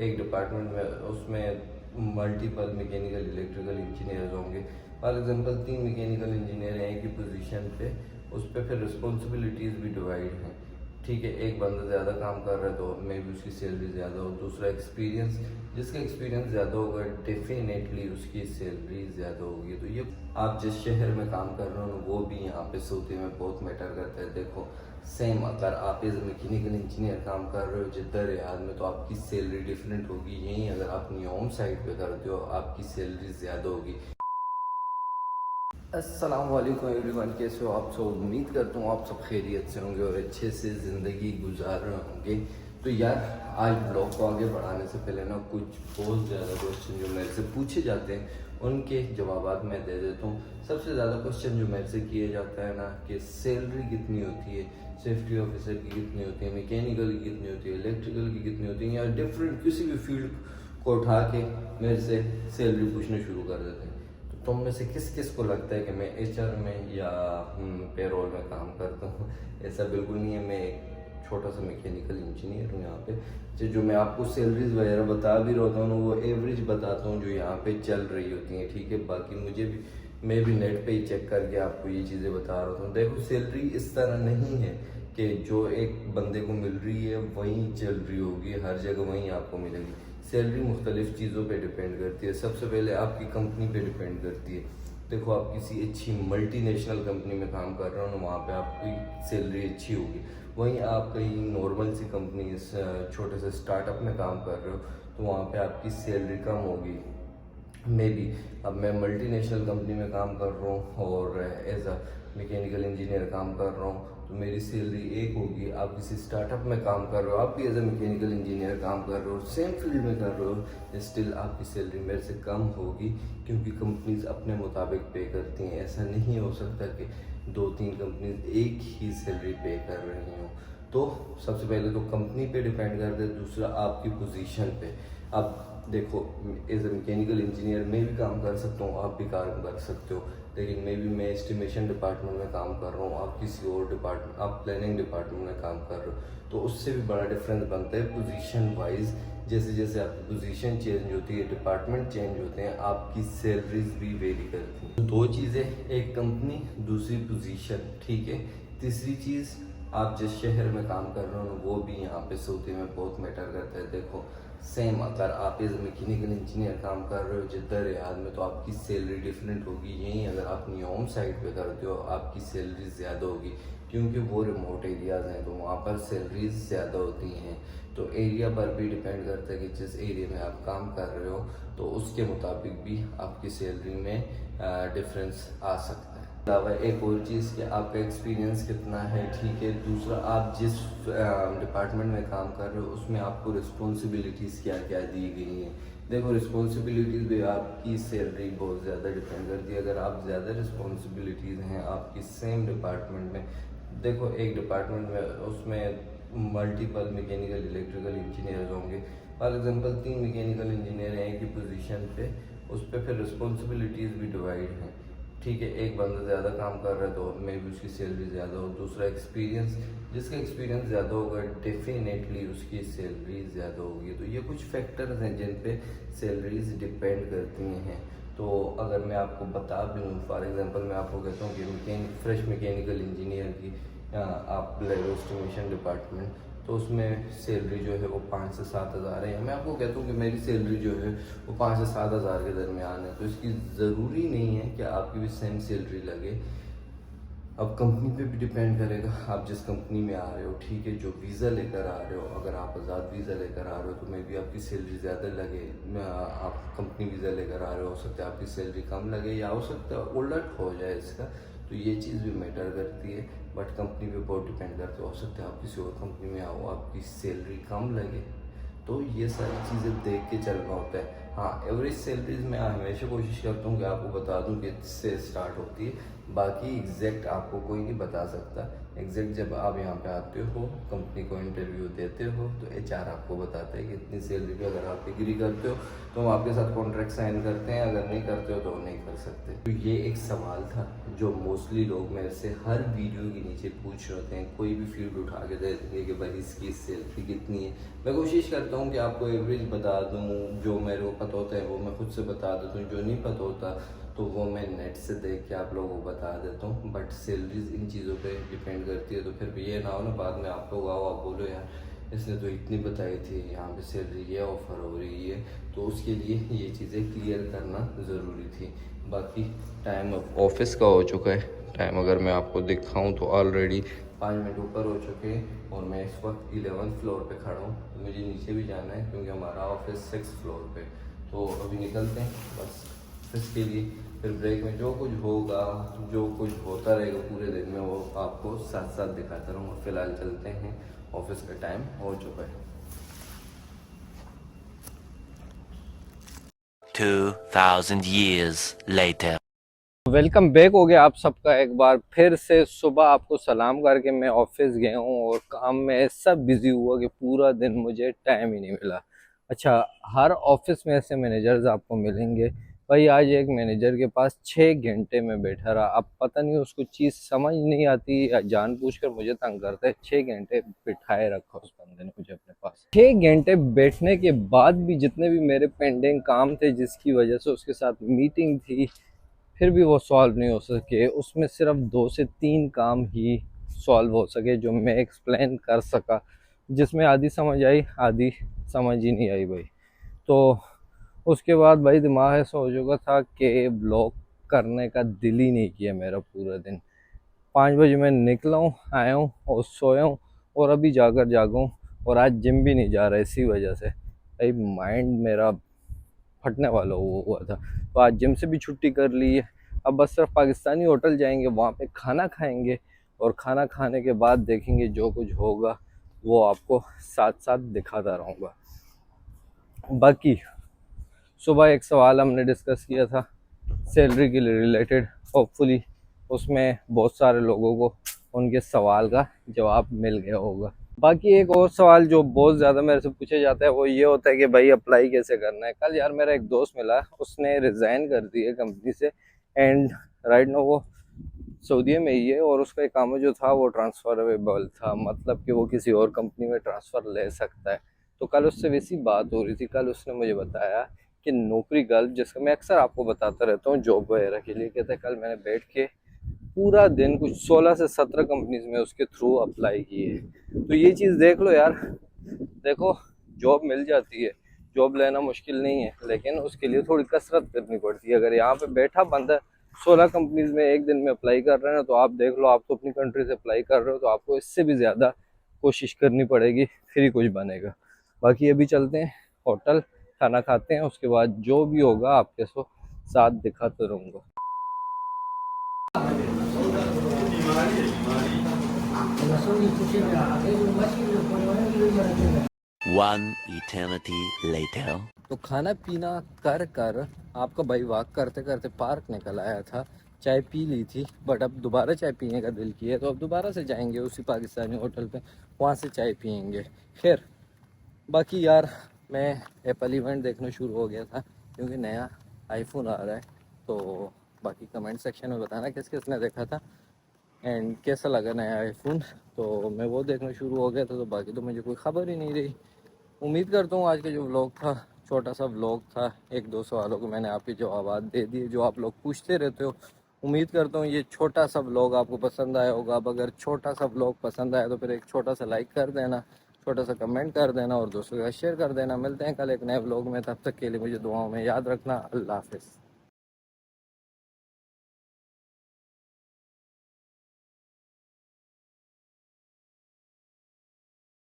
एक डिपार्टमेंट में उसमें मल्टीपल मैकेनिकल इलेक्ट्रिकल इंजीनियर्स होंगे। फॉर एग्जांपल 3 मैकेनिकल इंजीनियर हैं एक ही पोजीशन पे, उस पर फिर रिस्पॉन्सिबिलिटीज़ भी डिवाइड हैं। ठीक है, एक बंदा ज़्यादा काम कर रहा है तो मे बी उसकी सैलरी ज़्यादा हो। दूसरा एक्सपीरियंस, जिसका एक्सपीरियंस ज़्यादा होगा डेफिनेटली उसकी सैलरी ज़्यादा होगी। तो ये आप जिस शहर में काम कर रहे हो वो भी यहाँ पे सऊदी में बहुत मैटर करता है। देखो सेम, अगर आप एज मैकेनिकल इंजीनियर काम कर रहे हो जिद्दा रियाद में तो आपकी सैलरी डिफरेंट होगी। यहीं अगर आप न्योम साइड पे करते हो आपकी सैलरी ज़्यादा होगी। अस्सलाम वालेकुम एवरीवन, कैसे हो आप सब? उम्मीद करता हूँ आप सब खैरियत से होंगे और अच्छे से ज़िंदगी गुजार रहे होंगे। तो यार आज ब्लॉग को आगे बढ़ाने से पहले ना कुछ बहुत ज़्यादा क्वेश्चन जो मेरे से पूछे जाते हैं उनके जवाब मैं दे देता हूँ। सबसे ज़्यादा क्वेश्चन जो मेरे से किए जाता है ना कि सैलरी कितनी होती है, सेफ्टी ऑफिसर की कितनी होती है, मैकेनिकल की कितनी होती है, इलेक्ट्रिकल की कितनी होती है, या डिफरेंट किसी भी फील्ड को उठा के मेरे से सैलरी पूछना शुरू कर देते हैं। तुम में से किस किस को लगता है कि मैं एचआर में या पेरोल में काम करता हूँ? ऐसा बिल्कुल नहीं है। मैं एक छोटा सा मैकेनिकल इंजीनियर हूँ यहाँ पे। जो मैं आपको सैलरीज वगैरह बता भी रहा हूँ वो एवरेज बताता हूँ जो यहाँ पे चल रही होती हैं। ठीक है, बाकी मैं भी नेट पे ही चेक करके आपको ये चीज़ें बता रहा हूँ। देखो सैलरी इस तरह नहीं है कि जो एक बंदे को मिल रही है वहीं चल रही होगी, हर जगह वहीं आपको मिलेगी। सैलरी मुख्तलिफ चीज़ों पे डिपेंड करती है। सबसे पहले आपकी कंपनी पे डिपेंड करती है। देखो आप किसी अच्छी मल्टीनेशनल कंपनी में काम कर रहे हो ना, वहाँ पे आपकी सैलरी अच्छी होगी। वहीं आप कहीं नॉर्मल सी कंपनी छोटे से स्टार्टअप में काम कर रहे हो तो वहाँ पे आपकी सैलरी कम होगी। मे बी अब मैं मल्टीनेशनल कंपनी में काम कर रहा हूँ और एज अ मैकेनिकल इंजीनियर काम कर रहा हूँ तो मेरी सैलरी एक होगी। आप किसी स्टार्टअप में काम कर रहे हो, आप भी एज अ मैकेनिकल इंजीनियर काम कर रहे हो, सेम फील्ड में कर रहे हो, स्टिल आपकी सैलरी मेरे से कम होगी क्योंकि कंपनीज अपने मुताबिक पे करती हैं। ऐसा नहीं हो सकता कि 2-3 कंपनीज एक ही सैलरी पे कर रही हों। तो सबसे पहले तो कंपनी पे डिपेंड करता है, दूसरा आपकी पोजीशन पे। अब देखो एज ए मैकेनिकल इंजीनियर मैं भी काम कर सकता हूँ, आप भी काम कर सकते हो, लेकिन मैं एस्टिमेशन डिपार्टमेंट में काम कर रहा हूँ, आप किसी और डिपार्टमेंट, आप प्लानिंग डिपार्टमेंट में काम कर रहे हो, तो उससे भी बड़ा डिफरेंस बनता है पोजीशन वाइज। जैसे जैसे आपकी पोजीशन चेंज होती है, डिपार्टमेंट चेंज होते हैं, आपकी सैलरीज भी वेरी करती हैं। दो चीज़ें, एक कंपनी, दूसरी पोजीशन। ठीक है, तीसरी चीज़ आप जिस शहर में काम कर रहे हो वो भी यहाँ पे सऊदी में बहुत मैटर करता है। देखो सेम, अगर आप एज मैकेनिकल इंजीनियर काम कर रहे हो जिद्दा रियाद में तो आपकी सैलरी डिफरेंट होगी। यहीं अगर आप न्योम साइड पे करते हो आपकी सैलरी ज़्यादा होगी क्योंकि वो रिमोट एरियाज़ हैं तो वहाँ पर सैलरीज ज़्यादा होती हैं। तो एरिया पर भी डिपेंड करता है कि जिस एरिया में आप काम कर रहे हो तो उसके मुताबिक भी आपकी सैलरी में डिफरेंस आ सकता है। अलावा एक और चीज़ कि आपका एक्सपीरियंस कितना है। ठीक है, दूसरा आप जिस डिपार्टमेंट में काम कर रहे हो उसमें आपको रिस्पॉन्सिबिलिटीज़ क्या क्या दी गई हैं। देखो रिस्पॉन्सिबिलिटीज़ भी आपकी सैलरी बहुत ज़्यादा डिपेंड करती है। अगर आप ज़्यादा रिस्पॉन्सिबिलिटीज़ हैं आपकी सेम डिपार्टमेंट में, देखो एक डिपार्टमेंट में उसमें मल्टीपल मैकेनिकल इलेक्ट्रिकल इंजीनियर्स होंगे। फॉर एग्जांपल 3 मैकेनिकल इंजीनियर हैं एक ही पोजीशन पे, उस पर फिर रिस्पॉन्सिबिलिटीज़ भी डिवाइड हैं। ठीक है, एक बंदा ज़्यादा काम कर रहा है तो मे बी उसकी सैलरी ज़्यादा हो। दूसरा एक्सपीरियंस, जिसका एक्सपीरियंस ज़्यादा होगा डेफिनेटली उसकी सैलरी ज़्यादा होगी। तो ये कुछ फैक्टर्स हैं जिन पे सैलरीज डिपेंड करती हैं। तो अगर मैं आपको बता भी दूँ, फॉर एग्जांपल मैं आपको कहता हूँ कि फ्रेश मैकेनिकल इंजीनियर की आप ले लो एस्टिमेशन डिपार्टमेंट, तो उसमें सैलरी जो है वो 5 से 7 हज़ार है। मैं आपको कहता हूँ कि मेरी सैलरी जो है वो 5 से 7 हज़ार के दरमियान है, तो इसकी ज़रूरी नहीं है कि आपकी भी सेम सैलरी लगे। अब कंपनी पे भी डिपेंड करेगा आप जिस कंपनी में आ रहे हो। ठीक है, जो वीज़ा लेकर आ रहे हो, अगर आप आज़ाद वीज़ा लेकर आ रहे हो तो मे बी आपकी सैलरी ज़्यादा लगे। आप कंपनी वीज़ा लेकर आ रहे हो सकता है आपकी सैलरी कम लगे, या हो सकता है उलट हो जाए इसका। तो ये चीज़ भी मैटर करती है, बट कंपनी पे बहुत डिपेंड करते हो सकता है आप किसी और कंपनी में आओ आपकी सैलरी कम लगे। तो ये सारी चीज़ें देख के चलना होता है। हाँ, एवरेज सैलरीज मैं हमेशा कोशिश करता हूँ कि आपको बता दूँ कि इससे स्टार्ट होती है बाकी एग्जैक्ट आपको कोई नहीं बता सकता। एग्जैक्ट जब आप यहाँ पे आते हो, कंपनी को इंटरव्यू देते हो, तो एचआर आपको बताता है कि इतनी सैलरी पे अगर आप एग्री करते हो तो हम आपके साथ कॉन्ट्रैक्ट साइन करते हैं, अगर नहीं करते हो तो नहीं कर सकते। तो ये एक सवाल था जो मोस्टली लोग मेरे से हर वीडियो के नीचे पूछ रहे होते हैं। कोई भी फील्ड उठा के दे देंगे कि भाई इसकी सैलरी कितनी है। मैं कोशिश करता हूँ कि आपको एवरेज बता दूँ, जो मेरे को पता होता है वो मैं खुद से बता देता हूँ, जो नहीं पता होता तो वो मैं नेट से देख के आप लोगों को बता देता हूँ। बट सैलरीज इन चीज़ों पे डिपेंड करती है, तो फिर भी ये ना हो ना बाद में आप लोग आओ आप बोलो यार इसने तो इतनी बताई थी, यहाँ पे सैलरी ये ऑफ़र हो रही है। तो उसके लिए ये चीज़ें क्लियर करना ज़रूरी थी। बाकी टाइम ऑफिस का हो चुका है। टाइम अगर मैं आपको दिखाऊँ तो ऑलरेडी 5 मिनट ऊपर हो चुके हैं और मैं इस वक्त 11th फ्लोर पे खड़ा हूँ। तो मुझे नीचे भी जाना है क्योंकि हमारा ऑफिस 6th फ्लोर पे। तो अभी निकलते हैं बस इसके लिए। फिर ब्रेक में जो कुछ होगा, जो कुछ होता रहेगा पूरे दिन में, वो आपको साथ साथ दिखाता रहूँगा। फ़िलहाल चलते हैं, ऑफिस का टाइम हो चुका है। 2000 years later. वेलकम बैक हो गया आप सबका एक बार फिर से। सुबह आपको सलाम करके मैं ऑफिस गया हूँ और काम में ऐसा बिजी हुआ कि पूरा दिन मुझे टाइम ही नहीं मिला। अच्छा, हर ऑफिस में ऐसे मैनेजर्स आपको मिलेंगे। भाई आज एक मैनेजर के पास 6 घंटे में बैठा रहा। अब पता नहीं उसको चीज़ समझ नहीं आती या जानबूझकर मुझे तंग करता है। 6 घंटे बिठाए रखा उस बंदे ने मुझे अपने पास। 6 घंटे बैठने के बाद भी जितने भी मेरे पेंडिंग काम थे, जिसकी वजह से उसके साथ मीटिंग थी, फिर भी वो सॉल्व नहीं हो सके। उसमें सिर्फ 2 से 3 काम ही सॉल्व हो सके जो मैं एक्सप्लेन कर सका, जिसमें आधी समझ आई आधी समझ ही नहीं आई भाई। तो उसके बाद भाई दिमाग ऐसा हो चुका था कि ब्लॉग करने का दिल ही नहीं किया मेरा पूरा दिन। 5 बजे मैं निकला हूँ, आया हूँ और सोया हूँ और अभी जाकर जागा हूँ। और आज जिम भी नहीं जा रहा इसी वजह से। भाई माइंड मेरा फटने वाला हुआ था। तो आज जिम से भी छुट्टी कर ली है। अब बस सिर्फ पाकिस्तानी होटल जाएंगे, वहाँ पे खाना खाएंगे और खाना खाने के बाद देखेंगे जो कुछ होगा वो आपको साथ साथ दिखाता रहूँगा। बाकी सुबह एक सवाल हमने डिस्कस किया था सैलरी के रिलेटेड। होपफुली उसमें बहुत सारे लोगों को उनके सवाल का जवाब मिल गया होगा। बाकी एक और सवाल जो बहुत ज़्यादा मेरे से पूछा जाता है वो ये होता है कि भाई अप्लाई कैसे करना है। कल यार मेरा एक दोस्त मिला, उसने रिज़ाइन कर दिया कंपनी से एंड राइट नो वो सऊदी में ही है और उसका काम जो था वो ट्रांसफरेबल था, मतलब कि वो किसी और कंपनी में ट्रांसफ़र ले सकता है। तो कल उससे वैसी बात हो रही थी। कल उसने मुझे बताया कि नौकरी गल्फ, जिसका मैं अक्सर आपको बताता रहता हूँ जॉब वगैरह के लिए, कहते हैं कल मैंने बैठ के पूरा दिन कुछ 16 से 17 कंपनीज में उसके थ्रू अप्लाई किए। तो ये चीज़ देख लो यार, देखो जॉब मिल जाती है, जॉब लेना मुश्किल नहीं है, लेकिन उसके लिए थोड़ी कसरत करनी पड़ती है। अगर यहाँ पे बैठा बंदा 16 कंपनीज में एक दिन में अप्लाई कर रहे हैं ना, तो आप देख लो, आप तो अपनी कंट्री से अप्लाई कर रहे हो तो आपको इससे भी ज़्यादा कोशिश करनी पड़ेगी, फिर ही कुछ बनेगा। बाकी अभी चलते हैं होटल, खाना खाते हैं, उसके बाद जो भी होगा आपके साथ दिखाते रहूँगा। One eternity later. तो खाना पीना कर कर आपका भाई वॉक करते करते पार्क निकल आया था। चाय पी ली थी बट अब दोबारा चाय पीने का दिल किया, तो अब दोबारा से जाएंगे उसी पाकिस्तानी होटल पे, वहाँ से चाय पियेंगे। खैर बाकी यार मैं एप्पल इवेंट देखना शुरू हो गया था क्योंकि नया आईफोन आ रहा है। तो बाकी कमेंट सेक्शन में बताना किस किस ने देखा था एंड कैसा लगा नया आईफोन। तो मैं वो देखना शुरू हो गया था, तो बाकी तो मुझे कोई ख़बर ही नहीं रही। उम्मीद करता हूँ आज का जो व्लॉग था, छोटा सा व्लॉग था, 1-2 सवालों को मैंने आपके जवाब दे दिए जो आप लोग पूछते रहते हो। उम्मीद करता हूँ ये छोटा सा व्लॉग आपको पसंद आया होगा। अब अगर छोटा सा व्लॉग पसंद आया तो फिर एक छोटा सा लाइक कर देना, छोटा सा कमेंट कर देना और दोस्तों के साथ शेयर कर देना। मिलते हैं कल एक नए व्लॉग में, तब तक के लिए मुझे दुआओं में याद रखना। अल्लाह हाफिज़।